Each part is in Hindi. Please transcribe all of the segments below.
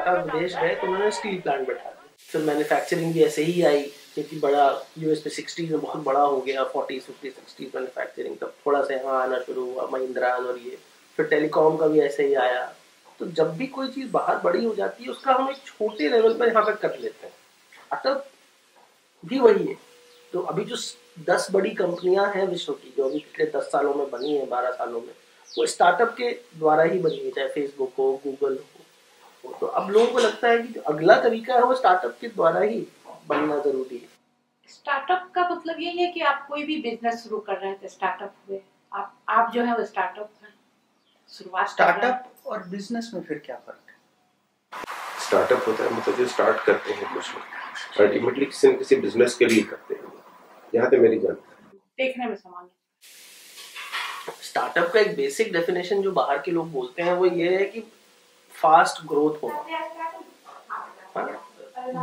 टाटा विदेश गए तो उन्होंने स्टील प्लांट बैठा दिया। फिर मैन्युफैक्चरिंग भी ऐसे ही आई क्योंकि बड़ा यूएस में 60s में बहुत बड़ा हो गया, 40s 50s 60s मैन्युफैक्चरिंग, तब थोड़ा सा यहाँ आना शुरू हुआ महिंद्रा और ये। फिर टेलीकॉम का भी ऐसे ही आया। तो जब भी कोई चीज़ बाहर बड़ी हो जाती है उसका हम एक छोटे लेवल पर यहाँ पर कर लेते हैं। अटल भी वही है। तो अभी जो 10 बड़ी कंपनियां हैं विश्व की जो अभी पिछले 10 सालों में बनी है, 12 सालों में, वो स्टार्टअप के द्वारा ही बनी है, चाहे फेसबुक हो, गूगल हो। तो अब लोगों को लगता है कि जो अगला तरीका है वो स्टार्टअप के द्वारा ही बनना जरूरी है। स्टार्टअप का मतलब यही है कि आप कोई भी बिजनेस शुरू कर रहे हैं तो स्टार्टअप हुए। आप जो है वो स्टार्टअप है, शुरुआत। स्टार्टअप और बिजनेस में फिर क्या फर्क है? स्टार्टअप होता है मतलब जो स्टार्ट करते हैं कुछ लोग अल्टीमेटली किसी न किसी बिजनेस के लिए करते हैं, यहाँ पे मेरी जानकारी देखने में सामान्य। स्टार्टअप का एक बेसिक डेफिनेशन जो बाहर के लोग बोलते हैं वो ये है कि फास्ट ग्रोथ होगा,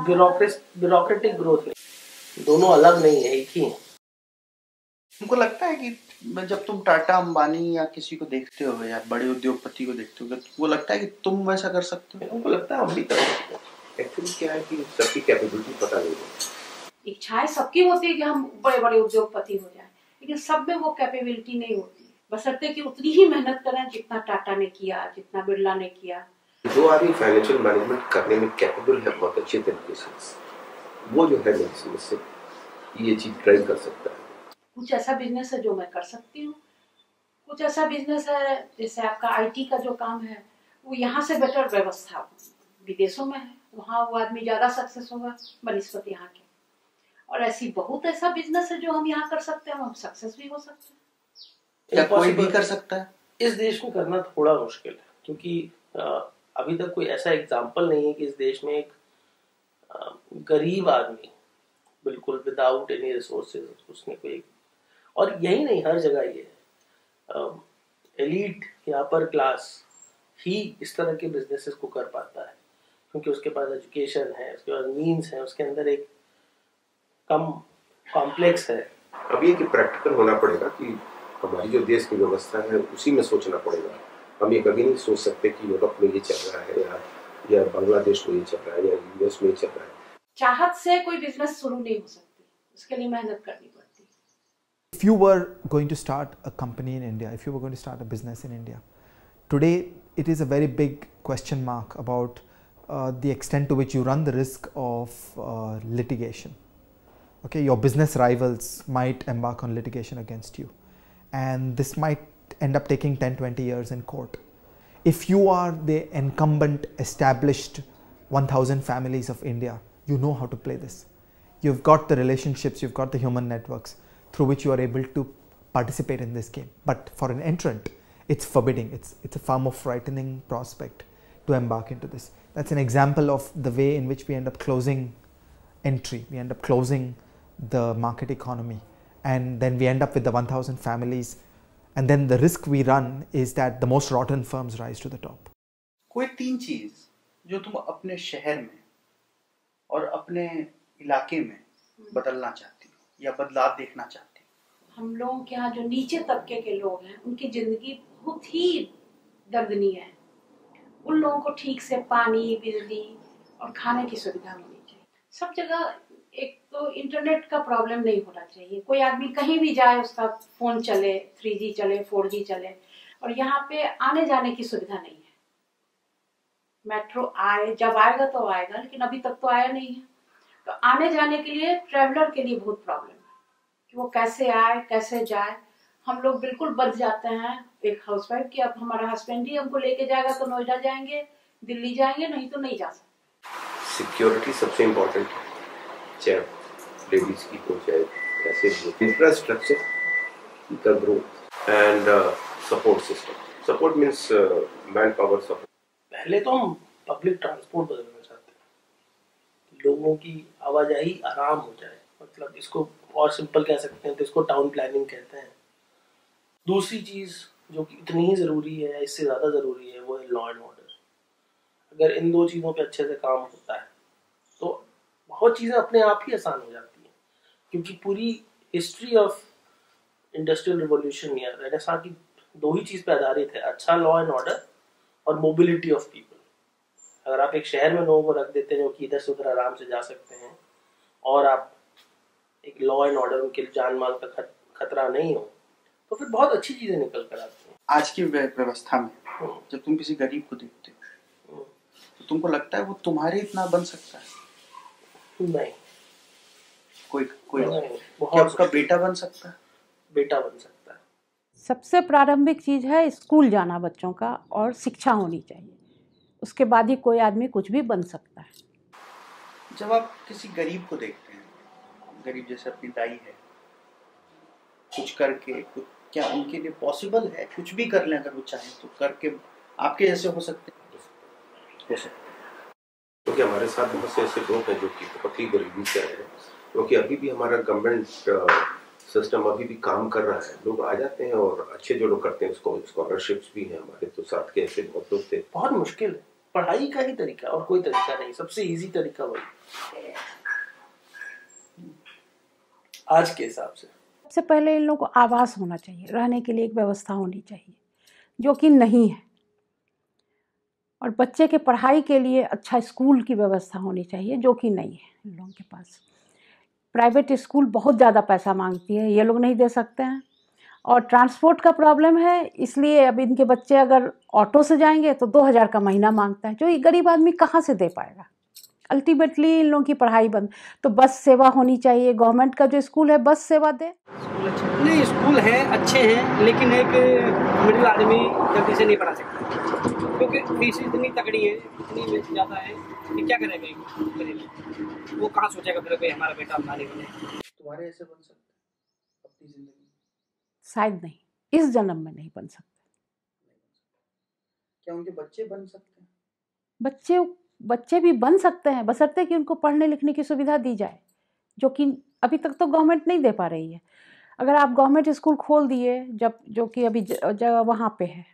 ब्यूरोक्रेटिक ग्रोथ नहीं। दोनों अलग नहीं है, एक ही है। तुमको लगता है कि जब तुम टाटा अंबानी या किसी को देखते हो या बड़े उद्योगपति को देखते हो, तुमको लगता है कि तुम वैसा कर सकते हो? हमको लगता है हम भी कर सकते हैं। एक्चुअली क्या है कि सबकी कैपेबिलिटी पता नहीं है। इच्छाएं सबकी होती है कि हम बड़े बड़े उद्योगपति हो जाएं, लेकिन सब में वो कैपेबिलिटी नहीं होती। बशर्ते कि उतनी ही मेहनत करें जितना टाटा ने किया, जितना बिरला ने किया। जो आदमी फाइनेंशियल मैनेजमेंट करने में कैपेबल है बहुत अच्छे तरीके से, वो जो है मेरी से ये चीज ड्राइव कर सकता है। कुछ ऐसा बिजनेस है जो मैं कर सकती हूँ, कुछ ऐसा बिजनेस है जैसे आपका आईटी का जो काम है वो यहाँ से बेटर व्यवस्था विदेशों में है, वहाँ वो आदमी ज्यादा सक्सेस होगा बनिस्पत यहाँ के। और ऐसी बहुत ऐसा बिजनेस है जो हम यहाँ कर सकते हैं, हम सक्सेस भी हो सकते हैं। क्या कोई भी कर सकता है? इस देश में करना थोड़ा मुश्किल है क्योंकि अभी तक कोई ऐसा एग्जाम्पल नहीं है कि इस देश में एक गरीब आदमी बिल्कुल विदाउट एनी रिसोर्सेज उसने कोई, और यही नहीं हर जगह ये एलीट या अपर क्लास ही इस तरह के बिजनेसेस को कर पाता है क्योंकि उसके पास एजुकेशन है, उसके पास मीन्स है, उसके अंदर एक कम कॉम्प्लेक्स है। अब ये कि प्रैक्टिकल होना पड़ेगा कि हमारी जो देश की व्यवस्था है उसी में सोचना पड़ेगा। हम ये कभी नहीं सोच सकते कि यूरोप में ये चल रहा है या बांग्लादेश में ये चल रहा है या यूएस में ये चल रहा है। चाहत से कोई बिजनेस शुरू नहीं हो सकती, उसके लिए मेहनत करनी पड़ती है। If you were going to start a company in India, if you were going to start a business in India, today it is a very big question mark about the extent to which you run the risk of litigation. Okay, your business rivals might embark on litigation against you, and this might end up taking 10-20 years in court. If you are the incumbent established 1000 families of India, you know how to play this. You've got the relationships, you've got the human networks through which you are able to participate in this game. But for an entrant, it's forbidding. It's a far more frightening prospect to embark into this. That's an example of the way in which we end up closing entry. We end up closing the market economy, and then we end up with the 1000 families, and then the risk we run is that the most rotten firms rise to the top. कोई 3 चीज जो तुम अपने शहर में और अपने इलाके में बदलना चाहती हो या बदलाव देखना चाहती हो? हम लोगों के यहाँ जो नीचे तबके के लोग हैं उनकी जिंदगी बहुत ही दर्दनीय है। उन लोगों को ठीक से पानी, बिजली और खाने की सुविधा मिलनी चाहिए। सब जगह एक तो इंटरनेट का प्रॉब्लम नहीं होना चाहिए। कोई आदमी कहीं भी जाए उसका फोन चले, 3G चले, 4G चले। और यहाँ पे आने जाने की सुविधा नहीं है। मेट्रो आए, जब आएगा तो आएगा, लेकिन अभी तक तो आया नहीं है। तो आने जाने के लिए ट्रैवलर के लिए बहुत प्रॉब्लम है कि वो कैसे आए, कैसे जाए। हम लोग बिल्कुल बच जाते हैं। एक हाउसवाइफ की, अब हमारा हस्बैंड ही हमको लेके जाएगा तो नोएडा जाएंगे, दिल्ली जाएंगे, नहीं तो नहीं जा सकते। सिक्योरिटी सबसे इम्पोर्टेंट है, चाहे लेडीज की हो चाहे ऐसे इंफ्रास्ट्रक्चर का growth and support system. Support means man power support. पहले तो हम पब्लिक ट्रांसपोर्ट बदलना चाहते हैं, लोगों की आवाजाही आराम हो जाए, मतलब इसको और सिंपल कह सकते हैं तो इसको टाउन प्लानिंग कहते हैं। दूसरी चीज़ जो कि इतनी ही ज़रूरी है, इससे ज़्यादा ज़रूरी है, वो है लॉ एंड ऑर्डर। अगर इन 2 चीज़ों पे अच्छे से काम होता है तो बहुत चीज़ें अपने आप ही आसान हो जाती हैं, क्योंकि पूरी हिस्ट्री ऑफ इंडस्ट्रियल रिवॉल्यूशन या रेनेसां की 2 ही चीज़ पे आधारित है, अच्छा लॉ एंड ऑर्डर और मोबिलिटी ऑफ पीपल। अगर आप एक शहर में लोगों को रख देते हैं जो कि इधर से उधर आराम से जा सकते हैं, और आप एक लॉ एंड ऑर्डर, उनके जान माल का खतरा नहीं हो, तो फिर बहुत अच्छी चीजें निकल कर आती हैं। आज की व्यवस्था में जब तुम किसी गरीब को देखते हो तो तुमको लगता है वो तुम्हारे इतना बन सकता है? नहीं, कोई नहीं, क्या उसका बेटा बन सकता है? बेटा बन सकता है। सबसे प्रारंभिक चीज़ है स्कूल जाना बच्चों का, और शिक्षा होनी चाहिए। उसके बाद ही कोई आदमी कुछ भी बन सकता है। जब आप किसी गरीब को देखते हैं, गरीब जैसे अपनी दाई है, कुछ करके क्या उनके लिए पॉसिबल है कुछ भी कर लें? अगर वो चाहें तो करके आपके जैसे हो सकते हैं? हो सकते हैं। क्योंकि हमारे साथ बहुत से ऐसे लोग हैं जो कि बहुत ही गरीबी से आए हैं, क्योंकि अभी भी हमारा गवर्नमेंट सिस्टम अभी भी काम कर रहा है। लोग आ जाते हैं और अच्छे जो लोग करते हैं उसको स्कॉलरशिप्स भी हैं। हमारे तो साथ के ऐसे बहुत लोग थे। बहुत मुश्किल है, पढ़ाई का ही तरीका और कोई तरीका नहीं, सबसे इजी तरीका वही आज के हिसाब से। सबसे पहले इन लोगों को आवास होना चाहिए, रहने के लिए एक व्यवस्था होनी चाहिए, जो कि नहीं है। और बच्चे के पढ़ाई के लिए अच्छा स्कूल की व्यवस्था होनी चाहिए, जो कि नहीं है इन लोगों के पास। प्राइवेट स्कूल बहुत ज़्यादा पैसा मांगती है, ये लोग नहीं दे सकते हैं। और ट्रांसपोर्ट का प्रॉब्लम है, इसलिए अब इनके बच्चे अगर ऑटो से जाएंगे तो 2000 का महीना मांगता है, जो ये गरीब आदमी कहाँ से दे पाएगा। अल्टीमेटली इन लोगों की पढ़ाई बंद। तो बस सेवा होनी चाहिए, गवर्नमेंट का जो स्कूल है बस सेवा दे। स्कूल अच्छे नहीं, स्कूल है अच्छे हैं, लेकिन एक मिडिल आदमी जल्दी से नहीं पढ़ा सकता, क्योंकि फीस इतनी तगड़ी है, इतनी ज़्यादा है कि क्या करेगा वो कहाँ सोचेगा फिर भाई हमारा बेटा मालिक बने। तुम्हारे ऐसे बन सकते हैं अपनी जिंदगी में? शायद नहीं, इस जन्म में नहीं बन सकते। क्या उनके बच्चे बन सकते हैं? बच्चे भी बन सकते हैं, बशर्ते कि उनको पढ़ने लिखने की सुविधा दी जाए, जो कि अभी तक तो गवर्नमेंट नहीं दे पा रही है। अगर आप गवर्नमेंट स्कूल खोल दिए, जब जो कि अभी जगह वहाँ पे है,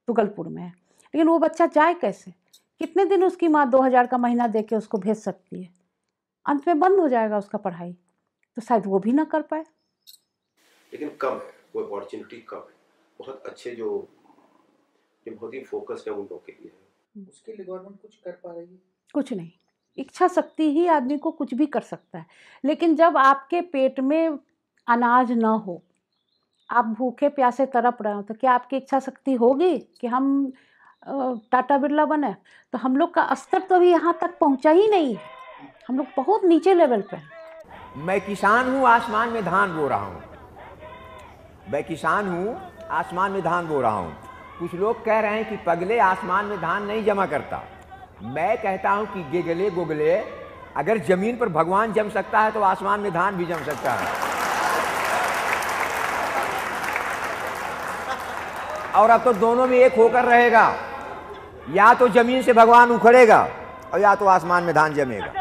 तुगलपुर में है, लेकिन वो बच्चा जाए कैसे? कितने दिन उसकी माँ 2000 का महीना दे के उसको भेज सकती है? अंत में बंद हो जाएगा उसका पढ़ाई, तो शायद वो भी ना कर पाए। लेकिन कम है, वो अपॉर्चुनिटी कम है। बहुत अच्छे जो बहुत ही फोकस्ड है उन लोगों के लिए है। उसके लिए गवर्नमेंट कुछ कर पा रही है? कुछ नहीं। इच्छा शक्ति ही आदमी को कुछ भी कर सकता है, लेकिन जब आपके पेट में अनाज ना हो, आप भूखे प्यासे तड़प रहे हो, तो क्या आपकी इच्छा शक्ति होगी कि हम टाटा बिरला बने? तो हम लोग का स्तर तो अभी यहाँ तक पहुँचा ही नहीं है, हम लोग बहुत नीचे लेवल पे हैं। मैं किसान हूँ, आसमान में धान बो रहा हूँ। मैं किसान हूँ, आसमान में धान बो रहा हूँ। कुछ लोग कह रहे हैं कि पगले आसमान में धान नहीं जमा करता। मैं कहता हूँ कि गेगले गोगले, अगर जमीन पर भगवान जम सकता है तो आसमान में धान भी जम सकता है। और अब तो दोनों में एक होकर रहेगा, या तो जमीन से भगवान उखड़ेगा और या तो आसमान में धान जमेगा।